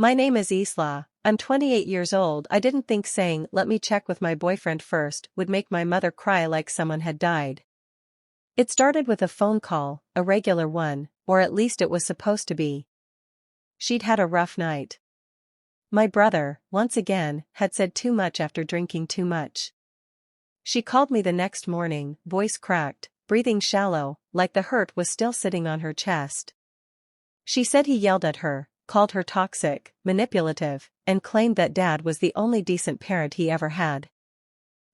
My name is Isla, I'm 28 years old. I didn't think saying let me check with my boyfriend first would make my mother cry like someone had died. It started with a phone call, a regular one, or at least it was supposed to be. She'd had a rough night. My brother, once again, had said too much after drinking too much. She called me the next morning, voice cracked, breathing shallow, like the hurt was still sitting on her chest. She said he yelled at her, called her toxic, manipulative, and claimed that Dad was the only decent parent he ever had.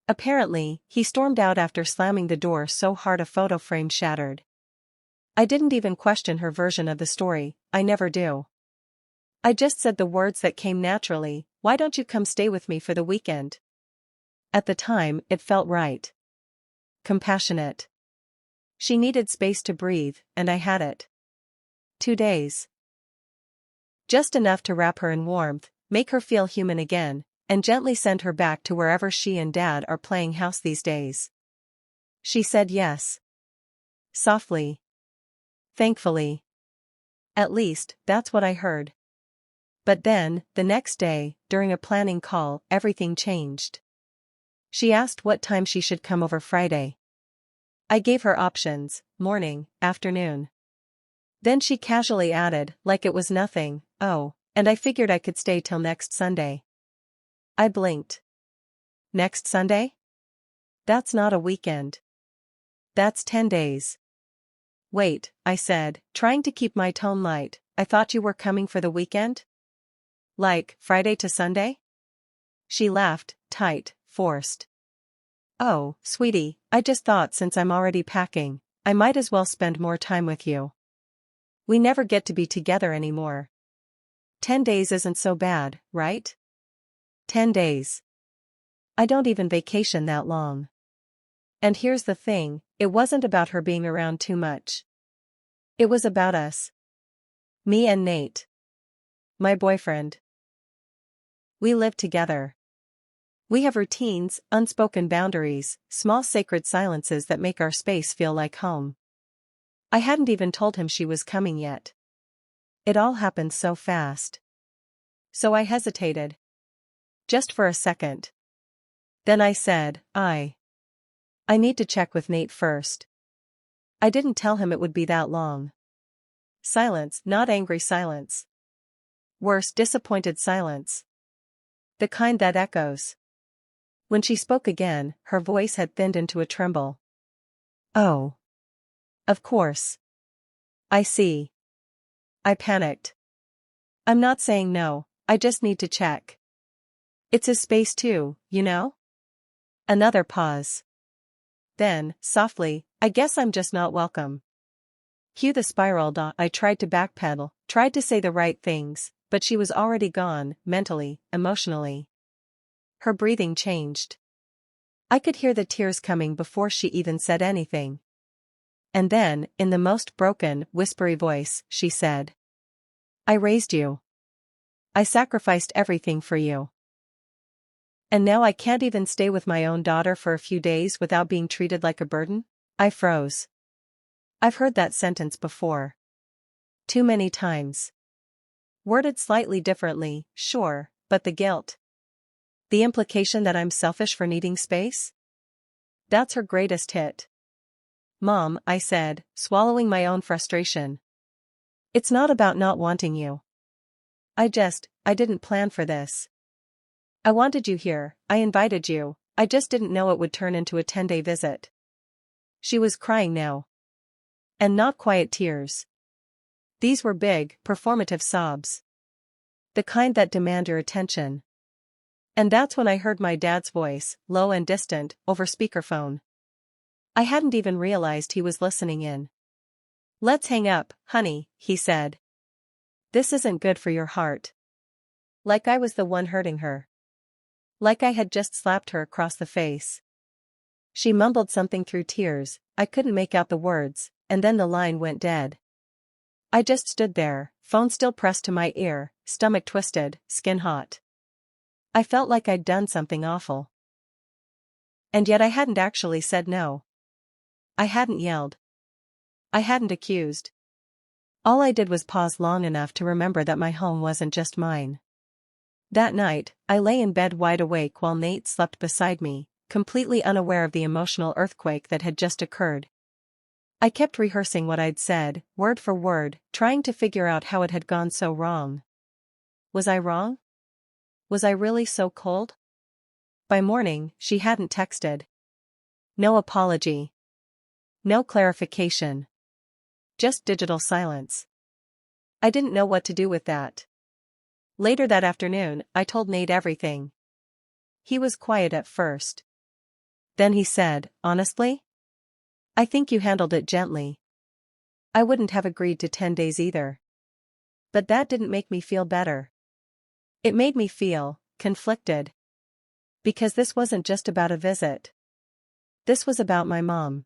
Apparently, he stormed out after slamming the door so hard a photo frame shattered. I didn't even question her version of the story, I never do. I just said the words that came naturally, "Why don't you come stay with me for the weekend?" At the time, it felt right. Compassionate. She needed space to breathe, and I had it. 2 days. Just enough to wrap her in warmth, make her feel human again, and gently send her back to wherever she and Dad are playing house these days. She said yes. Softly. Thankfully. At least, that's what I heard. But then, the next day, during a planning call, everything changed. She asked what time she should come over Friday. I gave her options, morning, afternoon. Then she casually added, like it was nothing, "Oh, and I figured I could stay till next Sunday." I blinked. Next Sunday? That's not a weekend. That's 10 days. Wait, I said, trying to keep my tone light, I thought you were coming for the weekend? Like, Friday to Sunday? She laughed, tight, forced. Oh, sweetie, I just thought since I'm already packing, I might as well spend more time with you. We never get to be together anymore. 10 days isn't so bad, right? 10 days. I don't even vacation that long. And here's the thing, it wasn't about her being around too much. It was about us. Me and Nate. My boyfriend. We live together. We have routines, unspoken boundaries, small sacred silences that make our space feel like home. I hadn't even told him she was coming yet. It all happened so fast. So I hesitated. Just for a second. Then I said, I need to check with Nate first. I didn't tell him it would be that long. Silence, not angry silence. Worse, disappointed silence. The kind that echoes. When she spoke again, her voice had thinned into a tremble. Oh. Of course. I see. I panicked. I'm not saying no, I just need to check. It's his space too, you know? Another pause. Then, softly, I guess I'm just not welcome. Cue the spiral. I tried to backpedal, tried to say the right things, but she was already gone, mentally, emotionally. Her breathing changed. I could hear the tears coming before she even said anything. And then, in the most broken, whispery voice, she said, I raised you. I sacrificed everything for you. And now I can't even stay with my own daughter for a few days without being treated like a burden? I froze. I've heard that sentence before. Too many times. Worded slightly differently, sure, but the guilt. The implication that I'm selfish for needing space? That's her greatest hit. Mom, I said, swallowing my own frustration. It's not about not wanting you. I didn't plan for this. I wanted you here, I invited you, I just didn't know it would turn into a 10-day visit. She was crying now. And not quiet tears. These were big, performative sobs. The kind that demand your attention. And that's when I heard my dad's voice, low and distant, over speakerphone. I hadn't even realized he was listening in. Let's hang up, honey, he said. This isn't good for your heart. Like I was the one hurting her. Like I had just slapped her across the face. She mumbled something through tears, I couldn't make out the words, and then the line went dead. I just stood there, phone still pressed to my ear, stomach twisted, skin hot. I felt like I'd done something awful. And yet I hadn't actually said no. I hadn't yelled. I hadn't accused. All I did was pause long enough to remember that my home wasn't just mine. That night, I lay in bed wide awake while Nate slept beside me, completely unaware of the emotional earthquake that had just occurred. I kept rehearsing what I'd said, word for word, trying to figure out how it had gone so wrong. Was I wrong? Was I really so cold? By morning, she hadn't texted. No apology. No clarification. Just digital silence. I didn't know what to do with that. Later that afternoon, I told Nate everything. He was quiet at first. Then he said, honestly? I think you handled it gently. I wouldn't have agreed to 10 days either. But that didn't make me feel better. It made me feel conflicted. Because this wasn't just about a visit. This was about my mom.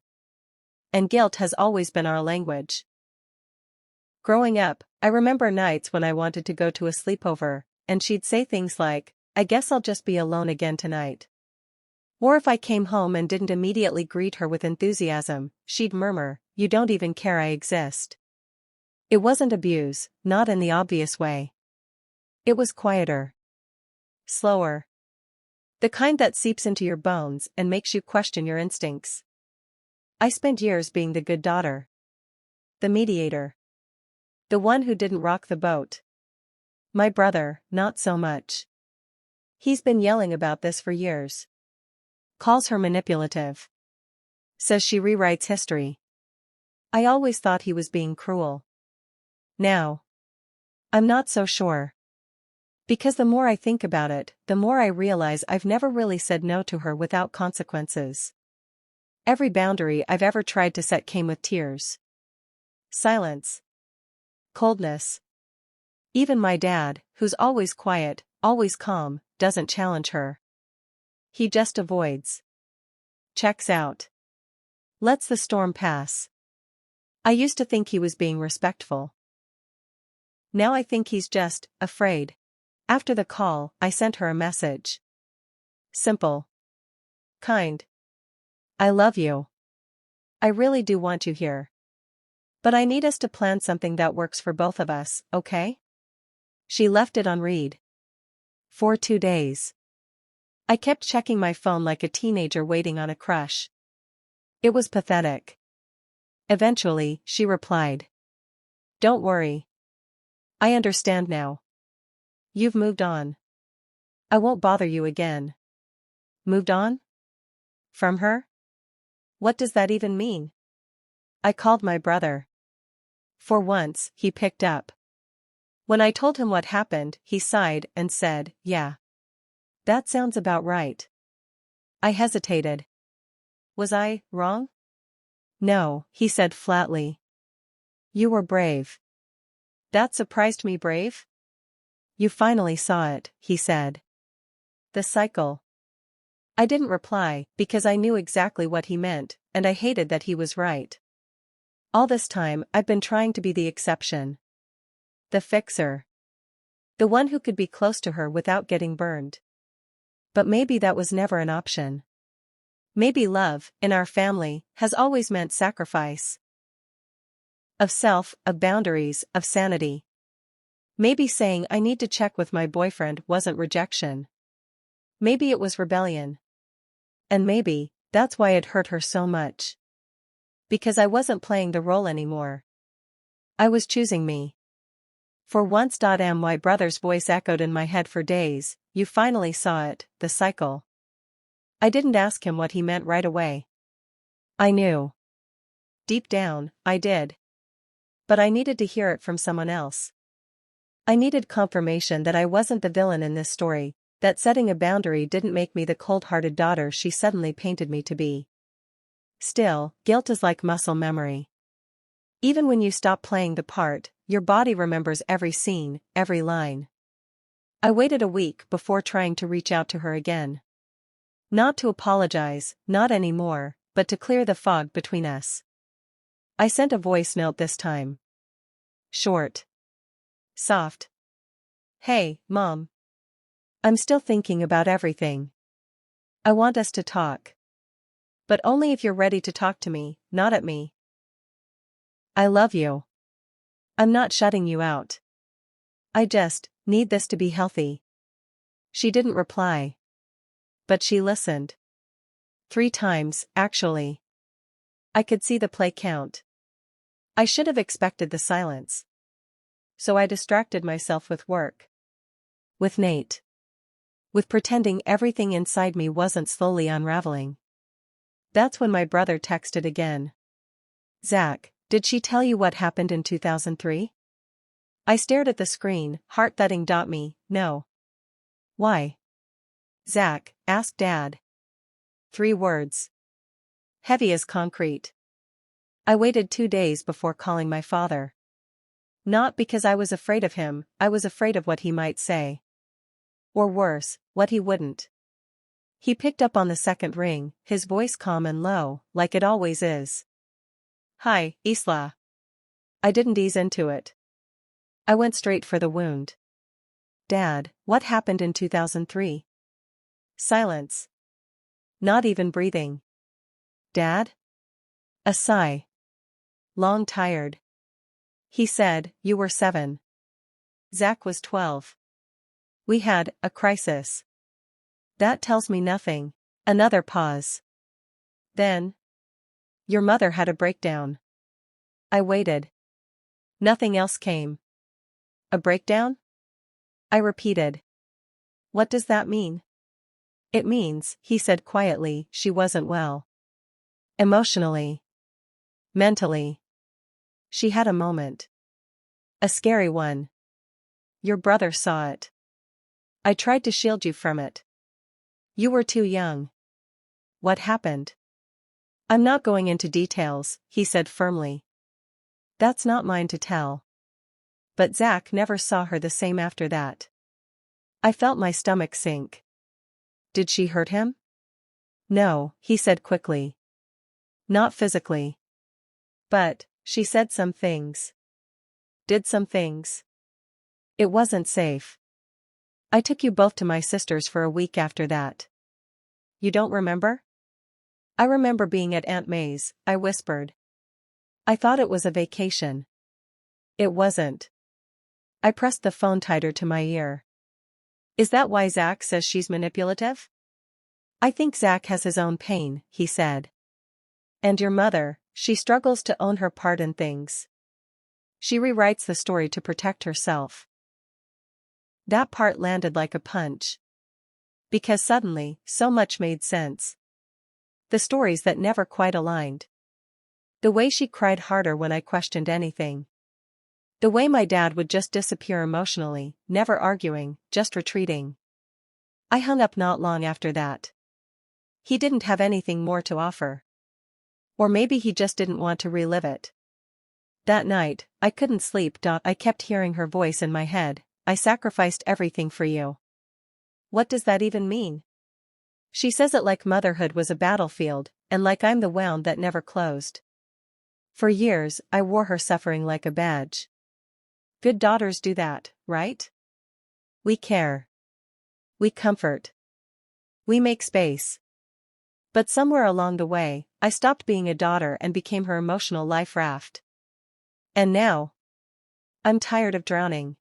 And guilt has always been our language. Growing up, I remember nights when I wanted to go to a sleepover, and she'd say things like, I guess I'll just be alone again tonight. Or if I came home and didn't immediately greet her with enthusiasm, she'd murmur, you don't even care I exist. It wasn't abuse, not in the obvious way. It was quieter. Slower. The kind that seeps into your bones and makes you question your instincts. I spent years being the good daughter. The mediator. The one who didn't rock the boat. My brother, not so much. He's been yelling about this for years. Calls her manipulative. Says she rewrites history. I always thought he was being cruel. Now, I'm not so sure. Because the more I think about it, the more I realize I've never really said no to her without consequences. Every boundary I've ever tried to set came with tears. Silence. Coldness. Even my dad, who's always quiet, always calm, doesn't challenge her. He just avoids. Checks out. Lets the storm pass. I used to think he was being respectful. Now I think he's just afraid. After the call, I sent her a message. Simple. Kind. I love you. I really do want you here. But I need us to plan something that works for both of us, okay? She left it on read. For 2 days. I kept checking my phone like a teenager waiting on a crush. It was pathetic. Eventually, she replied. Don't worry. I understand now. You've moved on. I won't bother you again. Moved on? From her? What does that even mean? I called my brother. For once, he picked up. When I told him what happened, he sighed and said, yeah. That sounds about right. I hesitated. Was I wrong? No, he said flatly. You were brave. That surprised me. Brave? You finally saw it, he said. The cycle. I didn't reply, because I knew exactly what he meant, and I hated that he was right. All this time, I've been trying to be the exception. The fixer. The one who could be close to her without getting burned. But maybe that was never an option. Maybe love, in our family, has always meant sacrifice. Of self, of boundaries, of sanity. Maybe saying I need to check with my boyfriend wasn't rejection. Maybe it was rebellion. And maybe, that's why it hurt her so much. Because I wasn't playing the role anymore. I was choosing me. For once. My brother's voice echoed in my head for days. You finally saw it, the cycle. I didn't ask him what he meant right away. I knew. Deep down, I did. But I needed to hear it from someone else. I needed confirmation that I wasn't the villain in this story, that setting a boundary didn't make me the cold-hearted daughter she suddenly painted me to be. Still, guilt is like muscle memory. Even when you stop playing the part, your body remembers every scene, every line. I waited a week before trying to reach out to her again. Not to apologize, not anymore, but to clear the fog between us. I sent a voice note this time. Short. Soft. Hey, Mom. I'm still thinking about everything. I want us to talk. But only if you're ready to talk to me, not at me. I love you. I'm not shutting you out. I just need this to be healthy. She didn't reply. But she listened. 3 times, actually. I could see the play count. I should have expected the silence. So I distracted myself with work. With Nate. With pretending everything inside me wasn't slowly unraveling. That's when my brother texted again. Zach, did she tell you what happened in 2003? I stared at the screen, heart thudding. Me, no. Why? Zach, asked Dad. 3 words. Heavy as concrete. I waited 2 days before calling my father. Not because I was afraid of him, I was afraid of what he might say. Or worse, what he wouldn't. He picked up on the second ring, his voice calm and low, like it always is. Hi, Isla. I didn't ease into it. I went straight for the wound. Dad, what happened in 2003? Silence. Not even breathing. Dad? A sigh. Long tired. He said, you were 7. Zach was 12. We had a crisis. That tells me nothing. Another pause. Then. Your mother had a breakdown. I waited. Nothing else came. A breakdown? I repeated. What does that mean? It means, he said quietly, she wasn't well. Emotionally. Mentally. She had a moment. A scary one. Your brother saw it. I tried to shield you from it. You were too young. What happened? I'm not going into details, he said firmly. That's not mine to tell. But Zach never saw her the same after that. I felt my stomach sink. Did she hurt him? No, he said quickly. Not physically. But, she said some things. Did some things. It wasn't safe. I took you both to my sister's for a week after that. You don't remember? I remember being at Aunt May's, I whispered. I thought it was a vacation. It wasn't. I pressed the phone tighter to my ear. Is that why Zach says she's manipulative? I think Zach has his own pain, he said. And your mother, she struggles to own her part in things. She rewrites the story to protect herself. That part landed like a punch. Because suddenly, so much made sense. The stories that never quite aligned. The way she cried harder when I questioned anything. The way my dad would just disappear emotionally, never arguing, just retreating. I hung up not long after that. He didn't have anything more to offer. Or maybe he just didn't want to relive it. That night, I couldn't sleep. I kept hearing her voice in my head. I sacrificed everything for you. What does that even mean? She says it like motherhood was a battlefield, and like I'm the wound that never closed. For years, I wore her suffering like a badge. Good daughters do that, right? We care. We comfort. We make space. But somewhere along the way, I stopped being a daughter and became her emotional life raft. And now, I'm tired of drowning.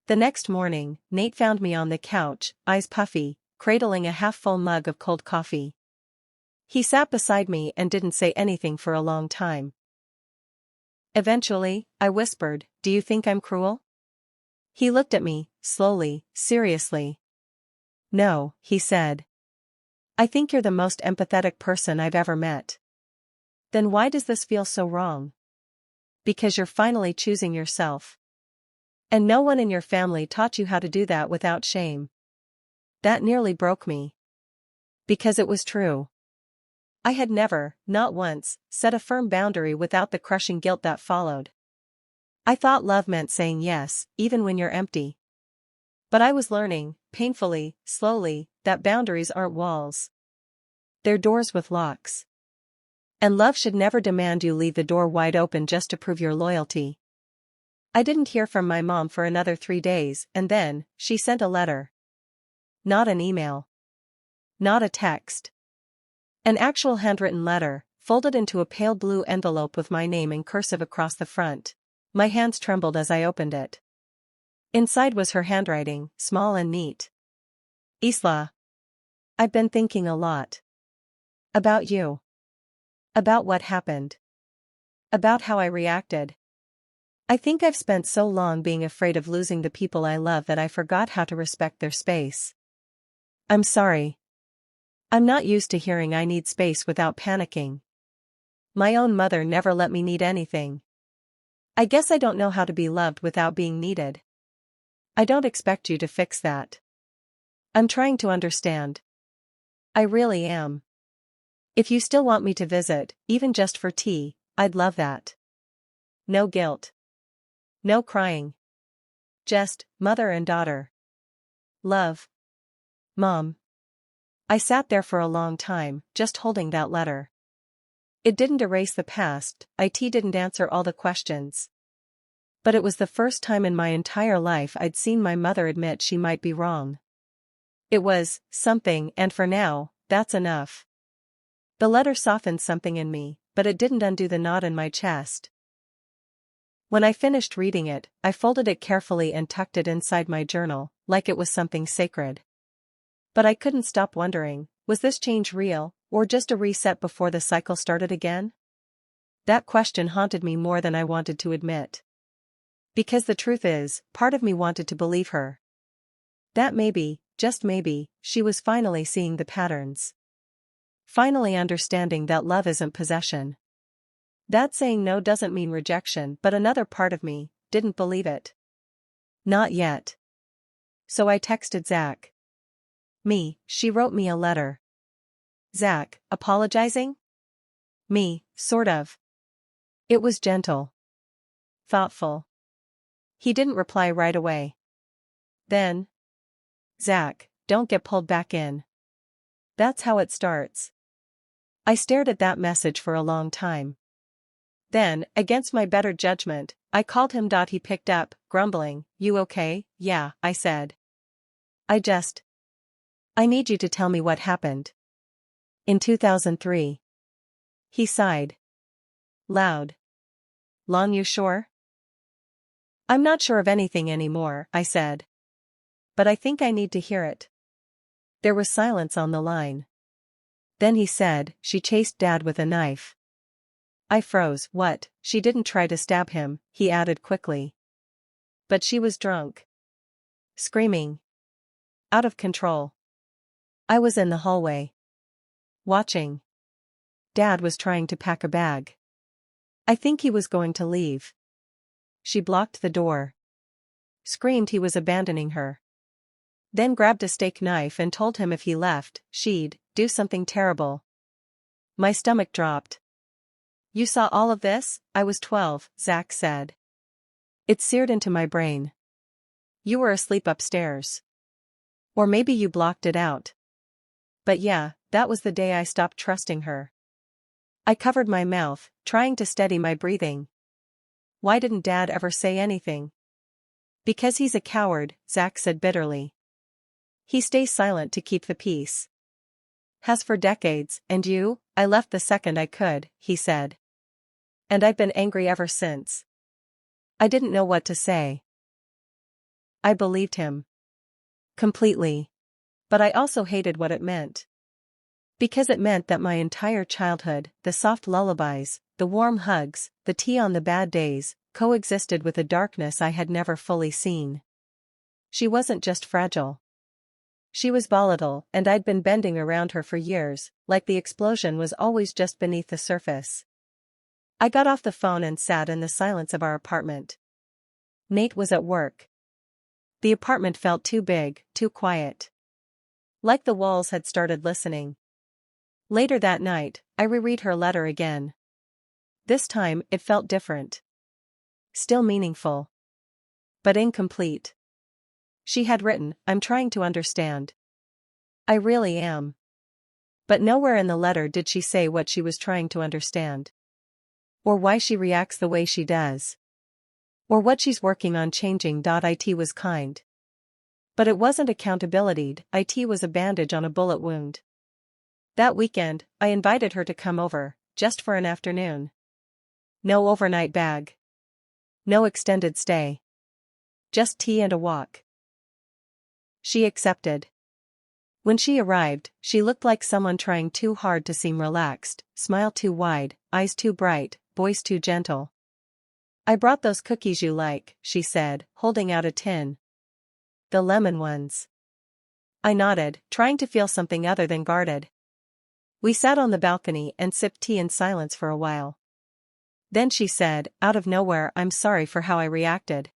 The next morning, Nate found me on the couch, eyes puffy, cradling a half-full mug of cold coffee. He sat beside me and didn't say anything for a long time. Eventually, I whispered, do you think I'm cruel? He looked at me, slowly, seriously. No, he said. I think you're the most empathetic person I've ever met. Then why does this feel so wrong? Because you're finally choosing yourself. And no one in your family taught you how to do that without shame. That nearly broke me. Because it was true. I had never, not once, set a firm boundary without the crushing guilt that followed. I thought love meant saying yes, even when you're empty. But I was learning, painfully, slowly, that boundaries aren't walls. They're doors with locks. And love should never demand you leave the door wide open just to prove your loyalty. I didn't hear from my mom for another 3 days, and then, she sent a letter. Not an email. Not a text. An actual handwritten letter, folded into a pale blue envelope with my name in cursive across the front. My hands trembled as I opened it. Inside was her handwriting, small and neat. Isla. I've been thinking a lot. About you. About what happened. About how I reacted. I think I've spent so long being afraid of losing the people I love that I forgot how to respect their space. I'm sorry. I'm not used to hearing I need space without panicking. My own mother never let me need anything. I guess I don't know how to be loved without being needed. I don't expect you to fix that. I'm trying to understand. I really am. If you still want me to visit, even just for tea, I'd love that. No guilt. No crying. Just, mother and daughter. Love. Mom. I sat there for a long time, just holding that letter. It didn't erase the past, it didn't answer all the questions. But it was the first time in my entire life I'd seen my mother admit she might be wrong. It was something, and for now, that's enough. The letter softened something in me, but it didn't undo the knot in my chest. When I finished reading it, I folded it carefully and tucked it inside my journal, like it was something sacred. But I couldn't stop wondering, was this change real, or just a reset before the cycle started again? That question haunted me more than I wanted to admit. Because the truth is, part of me wanted to believe her. That maybe, just maybe, she was finally seeing the patterns. Finally understanding that love isn't possession. That saying no doesn't mean rejection, but another part of me didn't believe it. Not yet. So I texted Zach. She wrote me a letter. Zach, apologizing? Sort of. It was gentle. Thoughtful. He didn't reply right away. Then. Zach, don't get pulled back in. That's how it starts. I stared at that message for a long time. Then, against my better judgment, I called him. He picked up, grumbling, "You okay?" "Yeah," I said. I need you to tell me what happened. In 2003. He sighed. Loud. Long, you sure? I'm not sure of anything anymore, I said. But I think I need to hear it. There was silence on the line. Then he said, "She chased Dad with a knife." I froze. What? She didn't try to stab him, he added quickly. But she was drunk. Screaming. Out of control. I was in the hallway. Watching. Dad was trying to pack a bag. I think he was going to leave. She blocked the door. Screamed he was abandoning her. Then grabbed a steak knife and told him if he left, she'd do something terrible. My stomach dropped. You saw all of this? I was 12, Zach said. It seared into my brain. You were asleep upstairs. Or maybe you blocked it out. But yeah, that was the day I stopped trusting her. I covered my mouth, trying to steady my breathing. Why didn't Dad ever say anything? Because he's a coward, Zach said bitterly. He stays silent to keep the peace. Has for decades, and you? I left the second I could, he said. And I've been angry ever since. I didn't know what to say. I believed him. Completely. But I also hated what it meant. Because it meant that my entire childhood, the soft lullabies, the warm hugs, the tea on the bad days, coexisted with a darkness I had never fully seen. She wasn't just fragile. She was volatile, and I'd been bending around her for years, like the explosion was always just beneath the surface. I got off the phone and sat in the silence of our apartment. Nate was at work. The apartment felt too big, too quiet. Like the walls had started listening. Later that night, I reread her letter again. This time, it felt different. Still meaningful. But incomplete. She had written, "I'm trying to understand. I really am." But nowhere in the letter did she say what she was trying to understand. Or why she reacts the way she does. Or what she's working on changing. It was kind. But it wasn't accountability, it was a bandage on a bullet wound. That weekend, I invited her to come over, just for an afternoon. No overnight bag. No extended stay. Just tea and a walk. She accepted. When she arrived, she looked like someone trying too hard to seem relaxed, smile too wide, eyes too bright, voice too gentle. "I brought those cookies you like," she said, holding out a tin. "The lemon ones." I nodded, trying to feel something other than guarded. We sat on the balcony and sipped tea in silence for a while. Then she said, out of nowhere, "I'm sorry for how I reacted."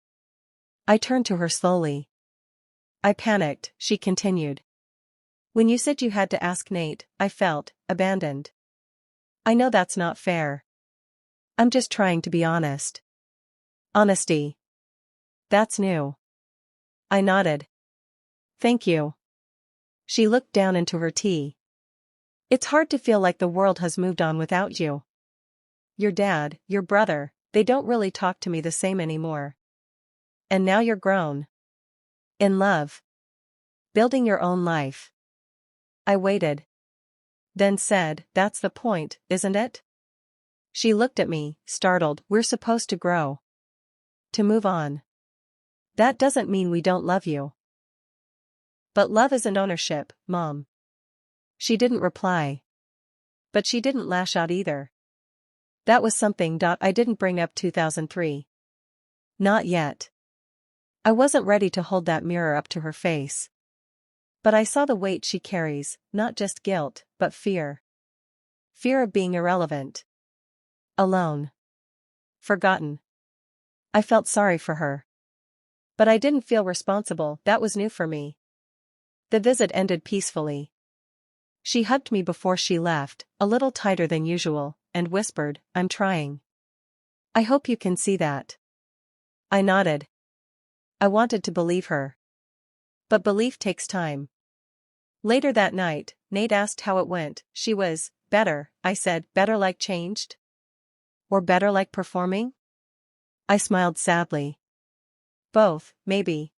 I turned to her slowly. "I panicked," she continued. "When you said you had to ask Nate, I felt abandoned. I know that's not fair. I'm just trying to be honest." "Honesty. That's new." I nodded. "Thank you." She looked down into her tea. "It's hard to feel like the world has moved on without you. Your dad, your brother, they don't really talk to me the same anymore. And now you're grown. In love. Building your own life." I waited. Then said, "That's the point, isn't it?" She looked at me, startled. "We're supposed to grow. To move on. That doesn't mean we don't love you." "But love isn't ownership, Mom." She didn't reply. But she didn't lash out either. That was something I didn't bring up 2003. Not yet. I wasn't ready to hold that mirror up to her face. But I saw the weight she carries, not just guilt, but fear. Fear of being irrelevant. Alone. Forgotten. I felt sorry for her. But I didn't feel responsible. That was new for me. The visit ended peacefully. She hugged me before she left, a little tighter than usual, and whispered, "I'm trying. I hope you can see that." I nodded. I wanted to believe her. But belief takes time. Later that night, Nate asked how it went. "She was better," I said. "Better like changed? Or better like performing?" I smiled sadly. "Both, maybe."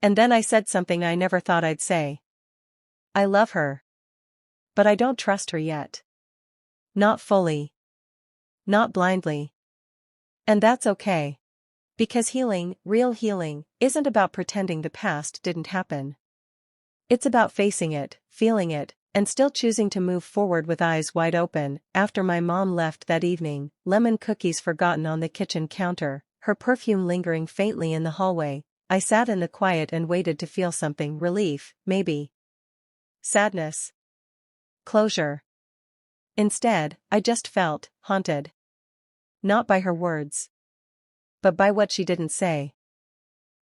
And then I said something I never thought I'd say. "I love her. But I don't trust her yet. Not fully. Not blindly. And that's okay. Because healing, real healing, isn't about pretending the past didn't happen. It's about facing it, feeling it, and still choosing to move forward with eyes wide open." After my mom left that evening, lemon cookies forgotten on the kitchen counter, her perfume lingering faintly in the hallway, I sat in the quiet and waited to feel something. Relief, maybe. Sadness. Closure. Instead, I just felt haunted. Not by her words. But by what she didn't say.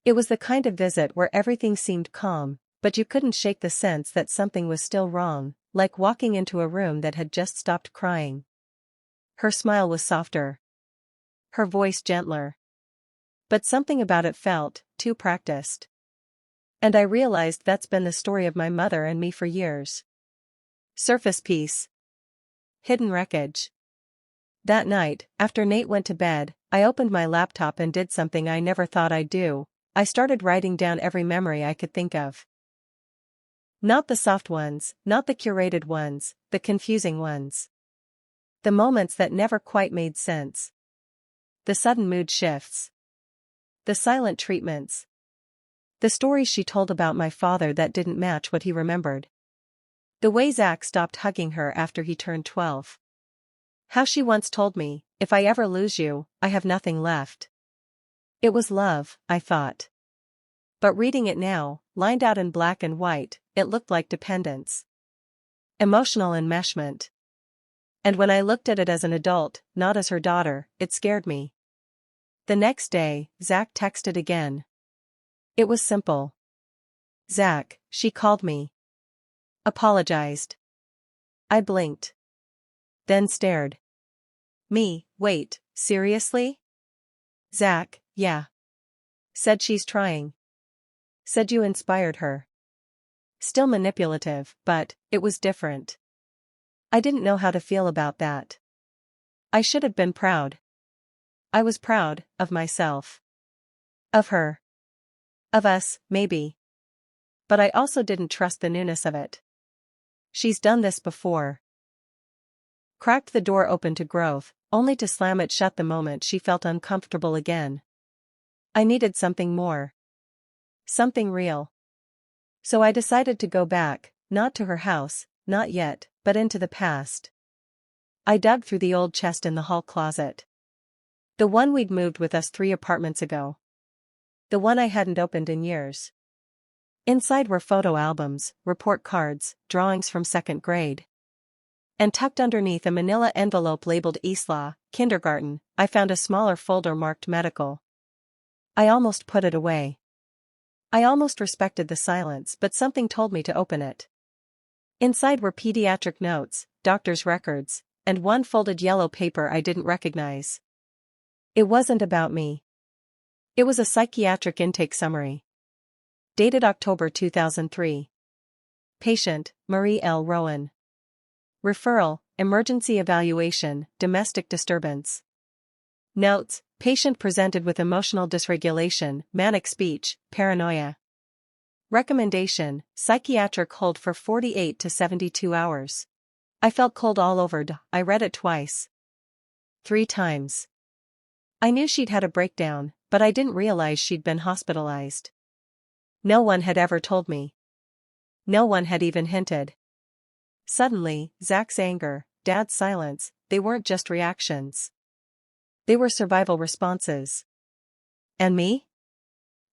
It was the kind of visit where everything seemed calm, but you couldn't shake the sense that something was still wrong, like walking into a room that had just stopped crying. Her smile was softer. Her voice gentler. But something about it felt too practiced. And I realized that's been the story of my mother and me for years. Surface peace. Hidden wreckage. That night, after Nate went to bed, I opened my laptop and did something I never thought I'd do. I started writing down every memory I could think of. Not the soft ones, not the curated ones, the confusing ones. The moments that never quite made sense. The sudden mood shifts. The silent treatments. The stories she told about my father that didn't match what he remembered. The way Zach stopped hugging her after he turned 12. How she once told me, "If I ever lose you, I have nothing left." It was love, I thought. But reading it now, lined out in black and white, it looked like dependence. Emotional enmeshment. And when I looked at it as an adult, not as her daughter, it scared me. The next day, Zach texted again. It was simple. "Zach," she called me. Apologized. I blinked. Then stared. Me, "Wait, seriously?" Zach, "Yeah." Said she's trying. Said you inspired her. Still manipulative, but it was different. I didn't know how to feel about that. I should have been proud. I was proud of myself. Of her. Of us, maybe. But I also didn't trust the newness of it. She's done this before. Cracked the door open to growth, only to slam it shut the moment she felt uncomfortable again. I needed something more. Something real. So I decided to go back, not to her house, not yet, but into the past. I dug through the old chest in the hall closet. The one we'd moved with us 3 apartments ago. The one I hadn't opened in years. Inside were photo albums, report cards, drawings from 2nd grade. And tucked underneath a manila envelope labeled Isla, kindergarten, I found a smaller folder marked medical. I almost put it away. I almost respected the silence, but something told me to open it. Inside were pediatric notes, doctor's records, and one folded yellow paper I didn't recognize. It wasn't about me. It was a psychiatric intake summary. Dated October 2003. Patient, Marie L. Rowan. Referral, emergency evaluation, domestic disturbance. Notes, patient presented with emotional dysregulation, manic speech, paranoia. Recommendation, psychiatric hold for 48 to 72 hours. I felt cold all over. I read it twice. 3 times. I knew she'd had a breakdown, but I didn't realize she'd been hospitalized. No one had ever told me. No one had even hinted. Suddenly, Zach's anger, Dad's silence, they weren't just reactions. They were survival responses. And me?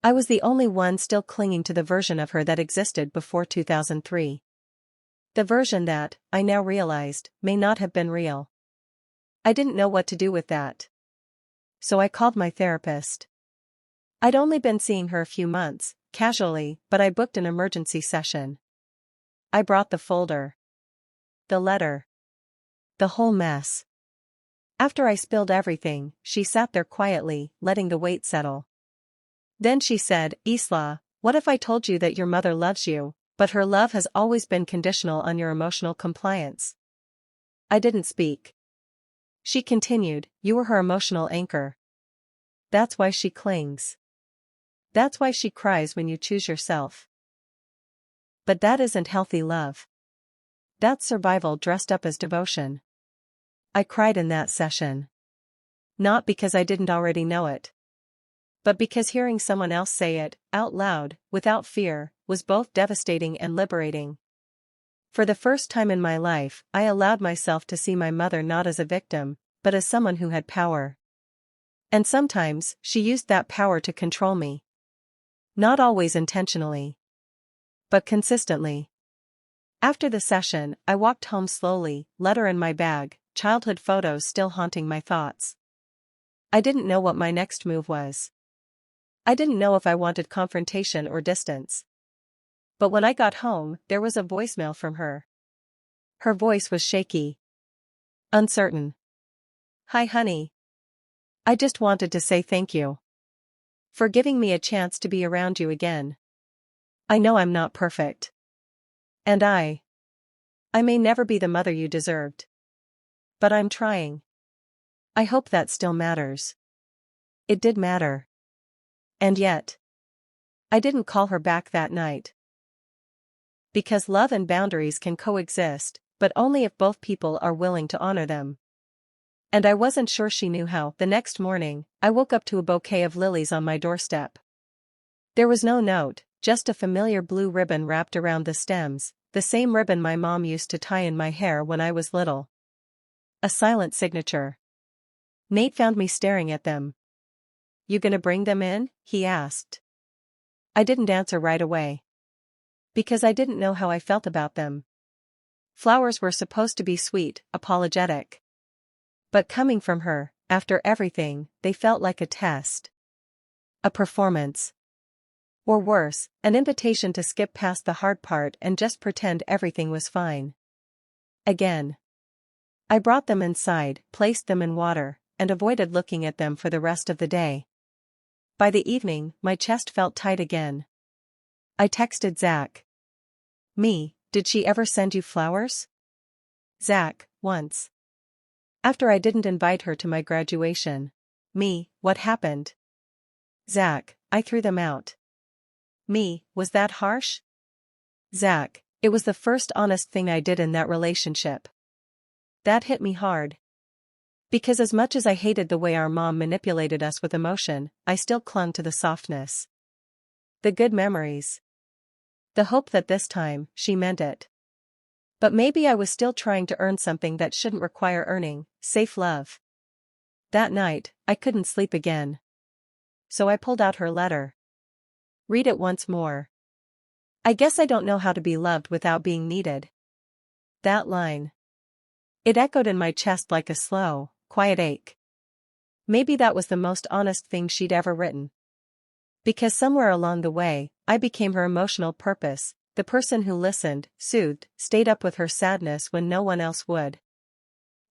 I was the only one still clinging to the version of her that existed before 2003. The version that, I now realized, may not have been real. I didn't know what to do with that. So I called my therapist. I'd only been seeing her a few months, casually, but I booked an emergency session. I brought the folder. The letter. The whole mess. After I spilled everything, she sat there quietly, letting the weight settle. Then she said, Isla, what if I told you that your mother loves you, but her love has always been conditional on your emotional compliance? I didn't speak. She continued, you were her emotional anchor. That's why she clings. That's why she cries when you choose yourself. But that isn't healthy love. That's survival dressed up as devotion. I cried in that session. Not because I didn't already know it. But because hearing someone else say it, out loud, without fear, was both devastating and liberating. For the first time in my life, I allowed myself to see my mother not as a victim, but as someone who had power. And sometimes, she used that power to control me. Not always intentionally. But consistently. After the session, I walked home slowly, letter in my bag, childhood photos still haunting my thoughts. I didn't know what my next move was. I didn't know if I wanted confrontation or distance. But when I got home, there was a voicemail from her. Her voice was shaky. Uncertain. Hi honey. I just wanted to say thank you. For giving me a chance to be around you again. I know I'm not perfect. And I may never be the mother you deserved. But I'm trying. I hope that still matters. It did matter. And yet, I didn't call her back that night. Because love and boundaries can coexist, but only if both people are willing to honor them. And I wasn't sure she knew how. The next morning, I woke up to a bouquet of lilies on my doorstep. There was no note, just a familiar blue ribbon wrapped around the stems, the same ribbon my mom used to tie in my hair when I was little. A silent signature. Nate found me staring at them. You gonna bring them in? He asked. I didn't answer right away. Because I didn't know how I felt about them. Flowers were supposed to be sweet, apologetic. But coming from her, after everything, they felt like a test. A performance. Or worse, an invitation to skip past the hard part and just pretend everything was fine. Again. I brought them inside, placed them in water, and avoided looking at them for the rest of the day. By the evening, my chest felt tight again. I texted Zach. Me, did she ever send you flowers? Zach, once. After I didn't invite her to my graduation. Me, what happened? Zach, I threw them out. Me, was that harsh? Zach, it was the first honest thing I did in that relationship. That hit me hard. Because as much as I hated the way our mom manipulated us with emotion, I still clung to the softness. The good memories. The hope that this time, she meant it. But maybe I was still trying to earn something that shouldn't require earning, safe love. That night, I couldn't sleep again. So I pulled out her letter. Read it once more. I guess I don't know how to be loved without being needed. That line. It echoed in my chest like a slow, quiet ache. Maybe that was the most honest thing she'd ever written. Because somewhere along the way, I became her emotional purpose, the person who listened, soothed, stayed up with her sadness when no one else would.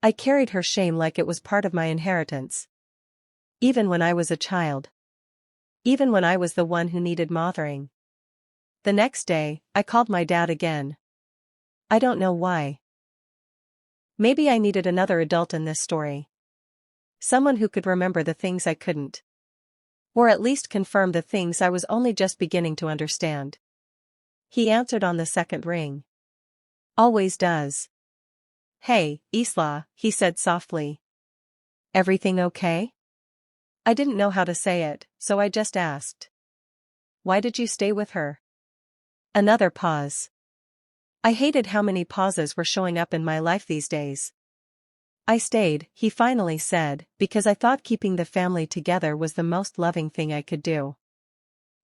I carried her shame like it was part of my inheritance. Even when I was a child. Even when I was the one who needed mothering. The next day, I called my dad again. I don't know why. Maybe I needed another adult in this story. Someone who could remember the things I couldn't. Or at least confirm the things I was only just beginning to understand. He answered on the second ring. Always does. Hey, Isla, he said softly. Everything okay? I didn't know how to say it, so I just asked. Why did you stay with her? Another pause. I hated how many pauses were showing up in my life these days. I stayed, he finally said, because I thought keeping the family together was the most loving thing I could do.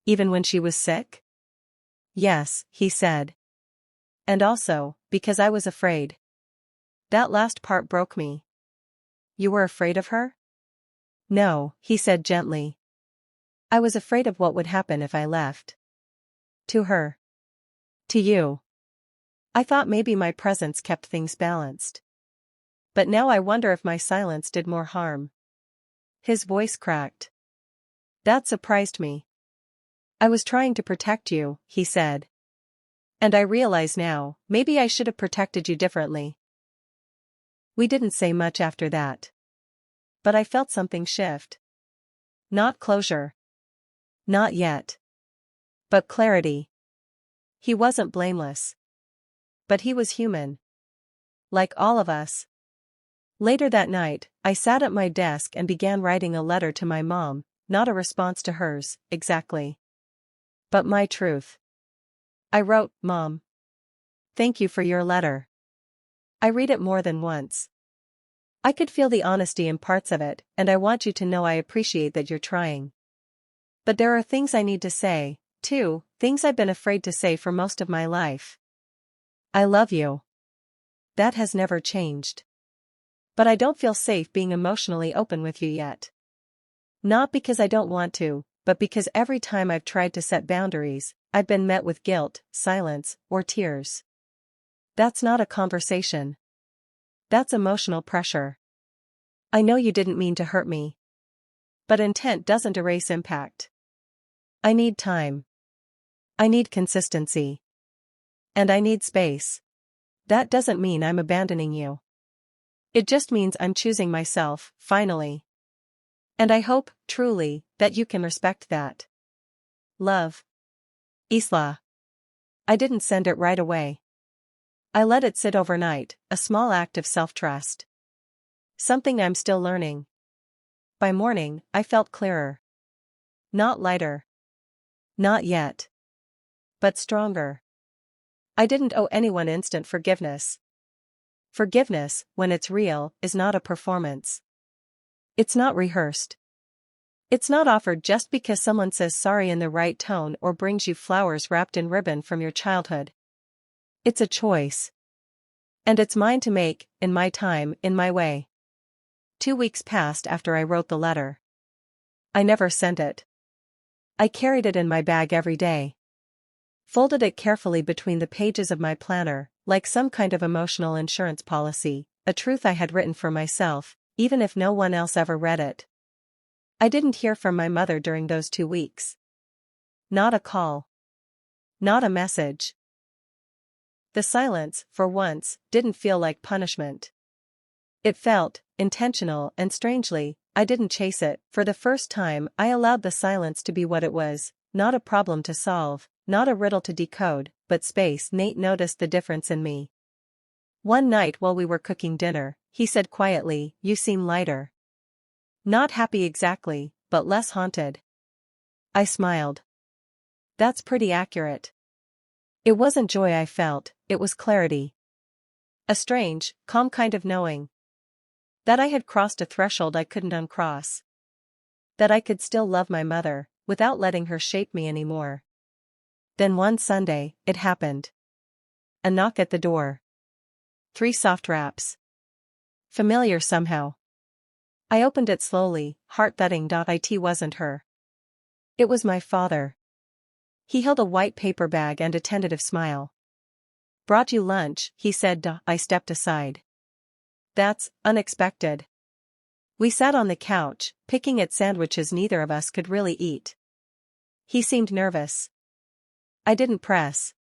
Even when she was sick? Yes, he said. And also, because I was afraid. That last part broke me. You were afraid of her? No, he said gently. I was afraid of what would happen if I left. To her. To you. I thought maybe my presence kept things balanced. But now I wonder if my silence did more harm. His voice cracked. That surprised me. I was trying to protect you, he said. And I realize now, maybe I should have protected you differently. We didn't say much after that. But I felt something shift. Not closure. Not yet. But clarity. He wasn't blameless. But he was human. Like all of us. Later that night, I sat at my desk and began writing a letter to my mom, not a response to hers, exactly. But my truth. I wrote, Mom. Thank you for your letter. I read it more than once. I could feel the honesty in parts of it, and I want you to know I appreciate that you're trying. But there are things I need to say, too, things I've been afraid to say for most of my life. I love you. That has never changed. But I don't feel safe being emotionally open with you yet. Not because I don't want to, but because every time I've tried to set boundaries, I've been met with guilt, silence, or tears. That's not a conversation. That's emotional pressure. I know you didn't mean to hurt me. But intent doesn't erase impact. I need time. I need consistency. And I need space. That doesn't mean I'm abandoning you. It just means I'm choosing myself, finally. And I hope, truly, that you can respect that. Love. Isla. I didn't send it right away. I let it sit overnight, a small act of self-trust. Something I'm still learning. By morning, I felt clearer. Not lighter. Not yet. But stronger. I didn't owe anyone instant forgiveness. Forgiveness, when it's real, is not a performance. It's not rehearsed. It's not offered just because someone says sorry in the right tone or brings you flowers wrapped in ribbon from your childhood. It's a choice. And it's mine to make, in my time, in my way. 2 weeks passed after I wrote the letter. I never sent it. I carried it in my bag every day. Folded it carefully between the pages of my planner, like some kind of emotional insurance policy, a truth I had written for myself, even if no one else ever read it. I didn't hear from my mother during those 2 weeks. Not a call. Not a message. The silence, for once, didn't feel like punishment. It felt intentional, and strangely, I didn't chase it. For the first time, I allowed the silence to be what it was, not a problem to solve, not a riddle to decode, but space. Nate noticed the difference in me. One night while we were cooking dinner, he said quietly, you seem lighter. Not happy exactly, but less haunted. I smiled. That's pretty accurate. It wasn't joy I felt, it was clarity. A strange, calm kind of knowing. That I had crossed a threshold I couldn't uncross. That I could still love my mother, without letting her shape me anymore. Then one Sunday, it happened. A knock at the door. 3 soft raps. Familiar somehow. I opened it slowly, heart thudding. It wasn't her. It was my father. He held a white paper bag and a tentative smile. Brought you lunch, he said. I stepped aside. That's unexpected. We sat on the couch, picking at sandwiches neither of us could really eat. He seemed nervous. I didn't press.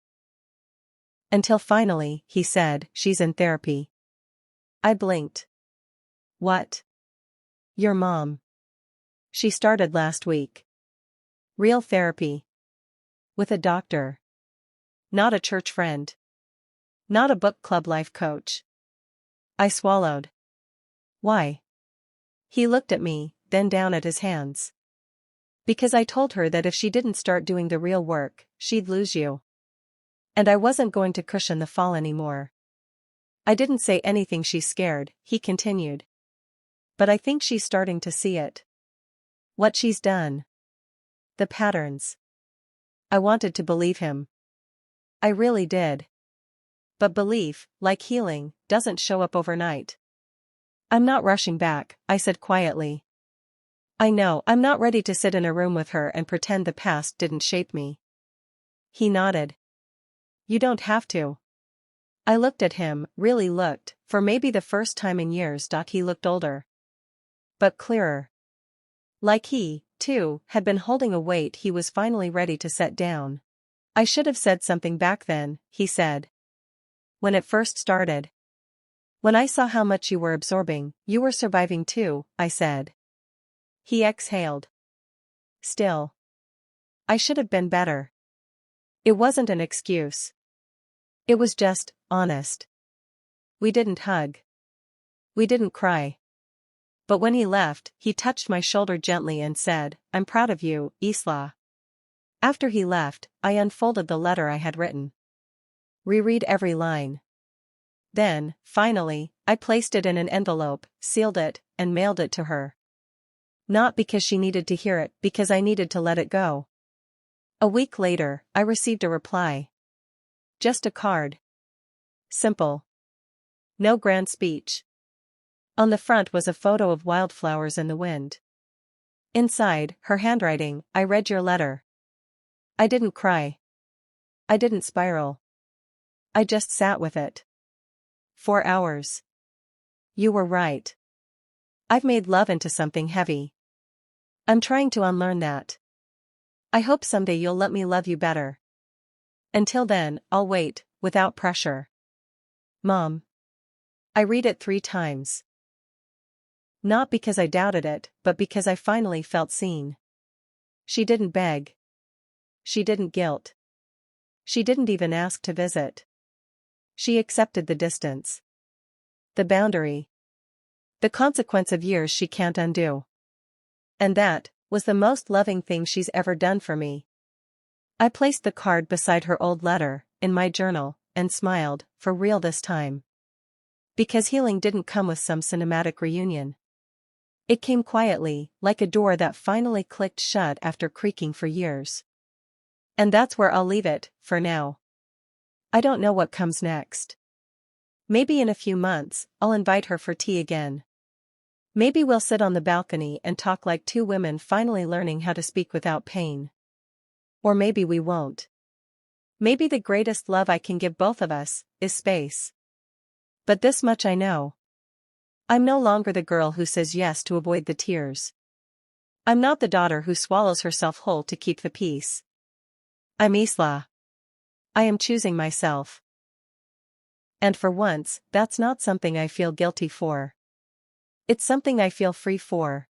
Until finally, he said, she's in therapy. I blinked. What? Your mom. She started last week. Real therapy. With a doctor. Not a church friend. Not a book club life coach. I swallowed. Why? He looked at me, then down at his hands. Because I told her that if she didn't start doing the real work, she'd lose you. And I wasn't going to cushion the fall anymore. I didn't say anything. She's scared, he continued. But I think she's starting to see it. What she's done. The patterns. I wanted to believe him. I really did. But belief, like healing, doesn't show up overnight. I'm not rushing back, I said quietly. I know I'm not ready to sit in a room with her and pretend the past didn't shape me. He nodded. You don't have to. I looked at him, really looked, for maybe the first time in years. He looked older. But clearer. Like he, too, had been holding a weight he was finally ready to set down. I should have said something back then, he said. When it first started. When I saw how much you were absorbing, you were surviving too, I said. He exhaled. Still. I should have been better. It wasn't an excuse. It was just honest. We didn't hug. We didn't cry. But when he left, he touched my shoulder gently and said, I'm proud of you, Isla. After he left, I unfolded the letter I had written. Reread every line. Then, finally, I placed it in an envelope, sealed it, and mailed it to her. Not because she needed to hear it, because I needed to let it go. A week later, I received a reply. Just a card. Simple. No grand speech. On the front was a photo of wildflowers in the wind. Inside, her handwriting, I read your letter. I didn't cry. I didn't spiral. I just sat with it. 4 hours. You were right. I've made love into something heavy. I'm trying to unlearn that. I hope someday you'll let me love you better. Until then, I'll wait, without pressure. Mom. I read it 3 times. Not because I doubted it, but because I finally felt seen. She didn't beg. She didn't guilt. She didn't even ask to visit. She accepted the distance. The boundary. The consequence of years she can't undo. And that was the most loving thing she's ever done for me. I placed the card beside her old letter, in my journal, and smiled, for real this time. Because healing didn't come with some cinematic reunion. It came quietly, like a door that finally clicked shut after creaking for years. And that's where I'll leave it, for now. I don't know what comes next. Maybe in a few months, I'll invite her for tea again. Maybe we'll sit on the balcony and talk like 2 women finally learning how to speak without pain. Or maybe we won't. Maybe the greatest love I can give both of us is space. But this much I know. I'm no longer the girl who says yes to avoid the tears. I'm not the daughter who swallows herself whole to keep the peace. I'm Isla. I am choosing myself. And for once, that's not something I feel guilty for. It's something I feel free for.